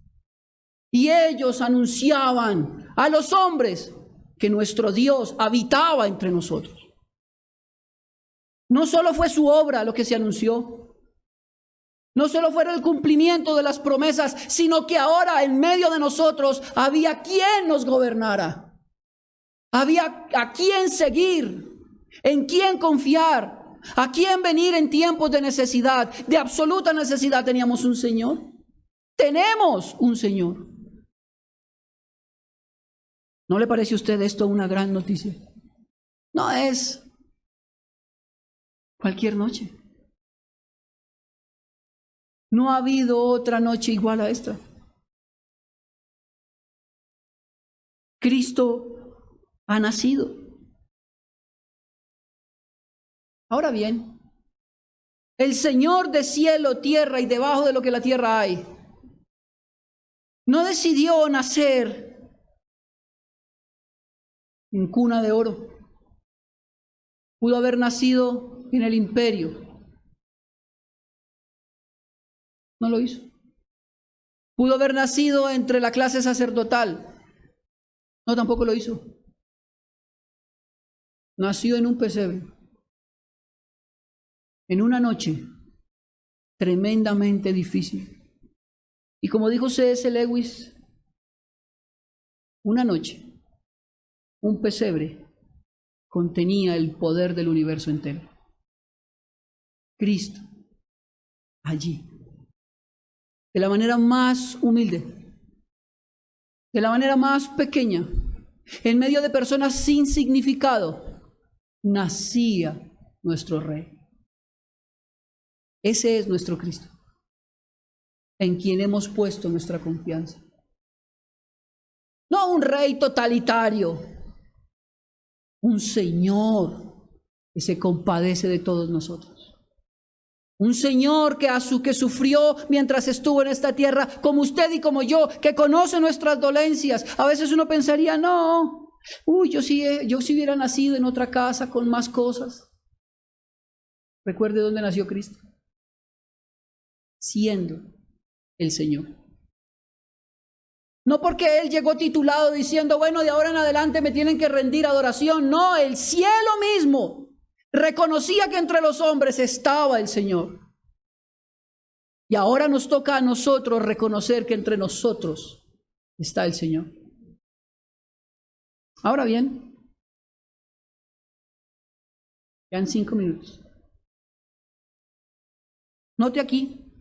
Y ellos anunciaban a los hombres que nuestro Dios habitaba entre nosotros. No solo fue su obra lo que se anunció, no solo fue el cumplimiento de las promesas, sino que ahora en medio de nosotros había quien nos gobernara, había a quien seguir, en quién confiar, a quién venir en tiempos de necesidad, de absoluta necesidad. Teníamos un Señor, tenemos un Señor. ¿No le parece a usted esto una gran noticia? No es cualquier noche. No ha habido otra noche igual a esta. Cristo ha nacido. Ahora bien, el Señor de cielo, tierra y debajo de lo que la tierra hay, no decidió nacer en cuna de oro. Pudo haber nacido en el imperio. No lo hizo. Pudo haber nacido entre la clase sacerdotal. No, tampoco lo hizo. Nació en un pesebre. En una noche tremendamente difícil. Y como dijo C.S. Lewis, una noche, un pesebre contenía el poder del universo entero. Cristo, allí, de la manera más humilde, de la manera más pequeña, en medio de personas sin significado, nacía nuestro Rey. Ese es nuestro Cristo, en quien hemos puesto nuestra confianza. No un rey totalitario, un Señor que se compadece de todos nosotros. Un Señor que sufrió mientras estuvo en esta tierra, como usted y como yo, que conoce nuestras dolencias. A veces uno pensaría, no, yo si hubiera nacido en otra casa con más cosas. Recuerde dónde nació Cristo. Siendo el Señor. No porque Él llegó titulado diciendo, bueno, de ahora en adelante me tienen que rendir adoración. No, el cielo mismo reconocía que entre los hombres estaba el Señor. Y ahora nos toca a nosotros reconocer que entre nosotros está el Señor. Ahora bien, quedan 5 minutos. Note aquí.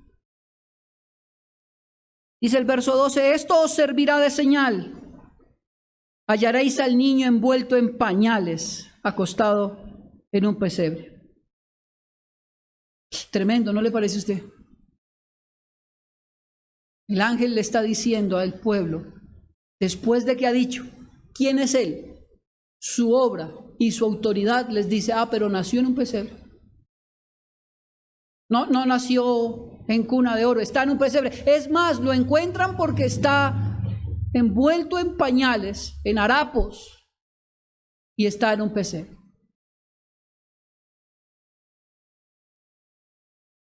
Dice el verso 12, esto os servirá de señal. Hallaréis al niño envuelto en pañales, acostado en un pesebre. Tremendo, ¿no le parece a usted? El ángel le está diciendo al pueblo, después de que ha dicho, ¿quién es él? Su obra y su autoridad, les dice, pero nació en un pesebre. No nació en cuna de oro, está en un pesebre. Es más, lo encuentran porque está envuelto en pañales, en harapos, y está en un pesebre.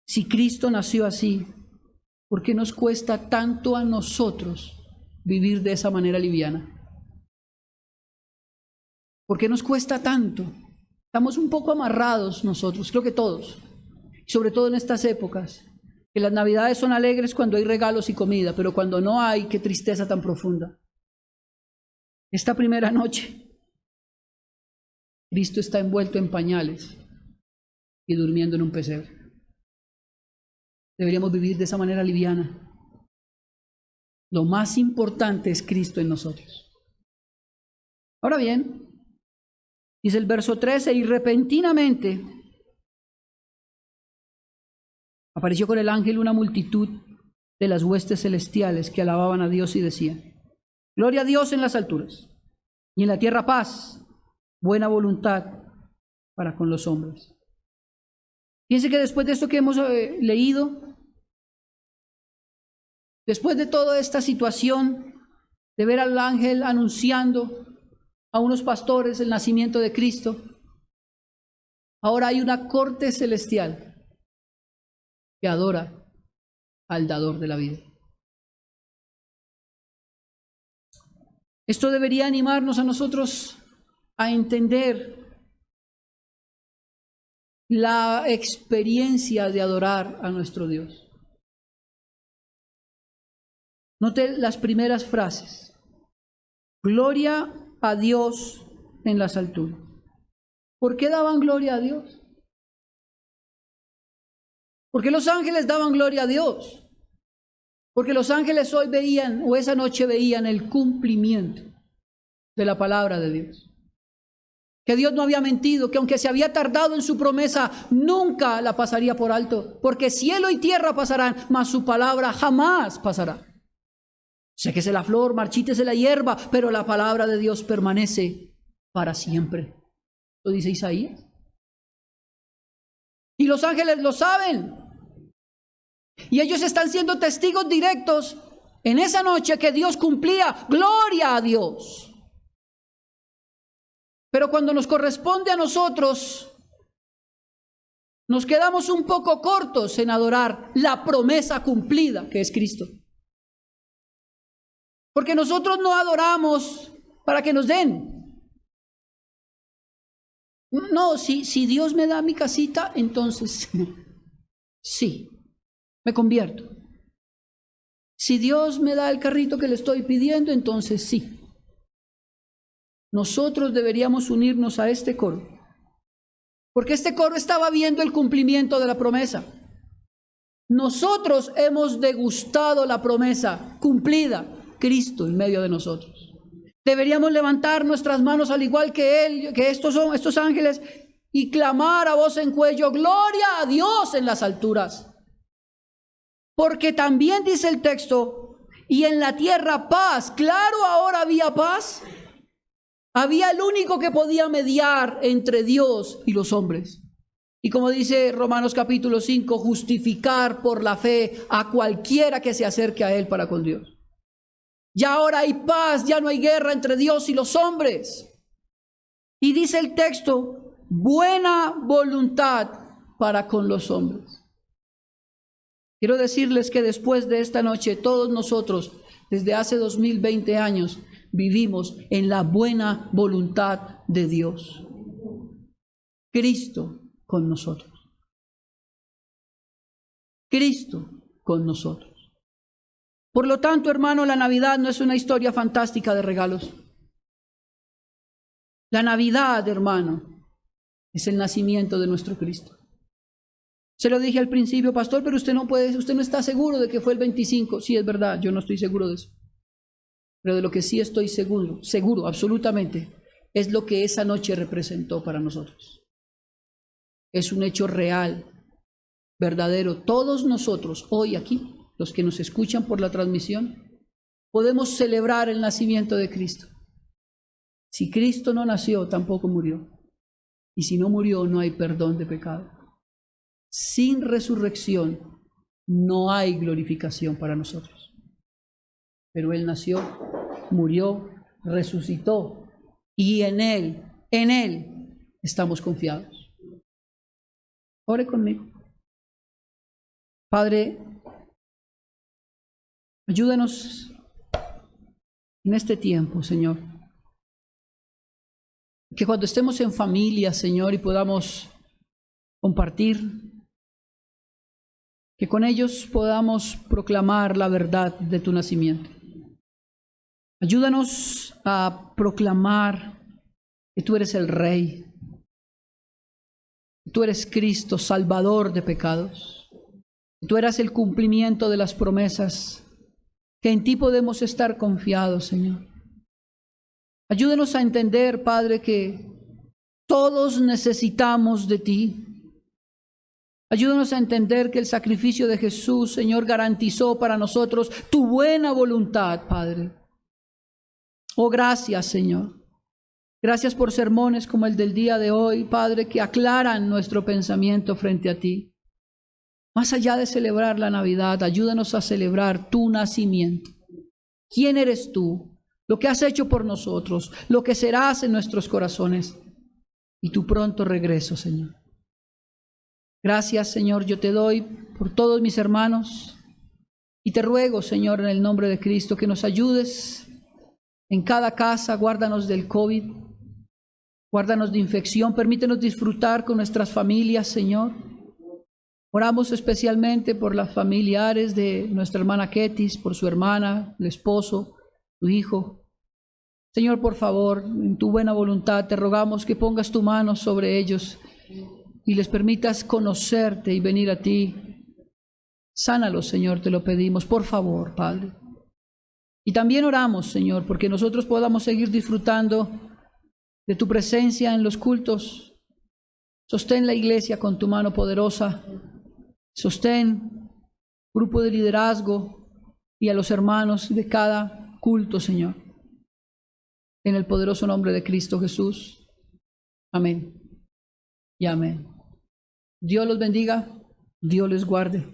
Si Cristo nació así, ¿por qué nos cuesta tanto a nosotros vivir de esa manera liviana? ¿Por qué nos cuesta tanto? Estamos un poco amarrados nosotros, creo que todos, sobre todo en estas épocas, que las navidades son alegres cuando hay regalos y comida, pero cuando no hay, qué tristeza tan profunda. Esta primera noche, Cristo está envuelto en pañales y durmiendo en un pesebre. Deberíamos vivir de esa manera liviana. Lo más importante es Cristo en nosotros. Ahora bien, dice el verso 13, y repentinamente apareció con el ángel una multitud de las huestes celestiales que alababan a Dios y decían, gloria a Dios en las alturas, y en la tierra paz, buena voluntad para con los hombres. Fíjense que después de esto que hemos leído, después de toda esta situación, de ver al ángel anunciando a unos pastores el nacimiento de Cristo, ahora hay una corte celestial que adora al dador de la vida. Esto debería animarnos a nosotros a entender la experiencia de adorar a nuestro Dios. Note las primeras frases. Gloria a Dios en las alturas. ¿Por qué daban gloria a Dios? ¿Por qué los ángeles daban gloria a Dios? Porque los ángeles hoy veían, o esa noche veían, el cumplimiento de la palabra de Dios. Que Dios no había mentido, que aunque se había tardado en su promesa, nunca la pasaría por alto. Porque cielo y tierra pasarán, mas su palabra jamás pasará. Séquese la flor, marchítese la hierba, pero la palabra de Dios permanece para siempre. Lo dice Isaías. Y los ángeles lo saben. Y ellos están siendo testigos directos en esa noche que Dios cumplía. Gloria a Dios. Pero cuando nos corresponde a nosotros, nos quedamos un poco cortos en adorar la promesa cumplida que es Cristo. Porque nosotros no adoramos para que nos den. No, si Dios me da mi casita, entonces sí, me convierto. Si Dios me da el carrito que le estoy pidiendo, entonces sí. Nosotros deberíamos unirnos a este coro, porque este coro estaba viendo el cumplimiento de la promesa. Nosotros hemos degustado la promesa cumplida, Cristo en medio de nosotros. Deberíamos levantar nuestras manos al igual que Él, que estos ángeles, y clamar a voz en cuello, gloria a Dios en las alturas. Porque también dice el texto, y en la tierra paz. Claro, ahora había paz. Había el único que podía mediar entre Dios y los hombres. Y como dice Romanos capítulo 5, justificar por la fe a cualquiera que se acerque a Él para con Dios. Ya ahora hay paz, ya no hay guerra entre Dios y los hombres. Y dice el texto, buena voluntad para con los hombres. Quiero decirles que después de esta noche, todos nosotros, desde hace 2020 años, vivimos en la buena voluntad de Dios. Cristo con nosotros. Cristo con nosotros. Por lo tanto, hermano, la Navidad no es una historia fantástica de regalos. La Navidad, hermano, es el nacimiento de nuestro Cristo. Se lo dije al principio, pastor, pero usted no está seguro de que fue el 25. Sí, es verdad, yo no estoy seguro de eso. Pero de lo que sí estoy seguro, absolutamente, es lo que esa noche representó para nosotros. Es un hecho real, verdadero. Todos nosotros, hoy aquí, los que nos escuchan por la transmisión, podemos celebrar el nacimiento de Cristo. Si Cristo no nació, tampoco murió. Y si no murió, no hay perdón de pecado. Sin resurrección no hay glorificación para nosotros. Pero Él nació, murió, resucitó y en Él estamos confiados. Ore conmigo. Padre, ayúdanos en este tiempo, Señor. Que cuando estemos en familia, Señor, y podamos compartir, que con ellos podamos proclamar la verdad de tu nacimiento. Ayúdanos a proclamar que tú eres el Rey, que tú eres Cristo, Salvador de pecados, que tú eras el cumplimiento de las promesas, que en ti podemos estar confiados, Señor. Ayúdanos a entender, Padre, que todos necesitamos de ti. Ayúdanos a entender que el sacrificio de Jesús, Señor, garantizó para nosotros tu buena voluntad, Padre. Oh, gracias, Señor. Gracias por sermones como el del día de hoy, Padre, que aclaran nuestro pensamiento frente a ti. Más allá de celebrar la Navidad, ayúdanos a celebrar tu nacimiento. ¿Quién eres tú? Lo que has hecho por nosotros, lo que serás en nuestros corazones y tu pronto regreso, Señor. Gracias, Señor, yo te doy por todos mis hermanos y te ruego, Señor, en el nombre de Cristo, que nos ayudes en cada casa. Guárdanos del COVID, guárdanos de infección, permítenos disfrutar con nuestras familias, Señor. Oramos especialmente por las familiares de nuestra hermana Ketis, por su hermana, el esposo, su hijo. Señor, por favor, en tu buena voluntad te rogamos que pongas tu mano sobre ellos y les permitas conocerte y venir a ti. Sánalos, Señor, te lo pedimos, por favor, Padre. Y también oramos, Señor, porque nosotros podamos seguir disfrutando de tu presencia en los cultos. Sostén la iglesia con tu mano poderosa. Sostén grupo de liderazgo y a los hermanos de cada culto, Señor. En el poderoso nombre de Cristo Jesús. Amén y amén. Dios los bendiga, Dios les guarde.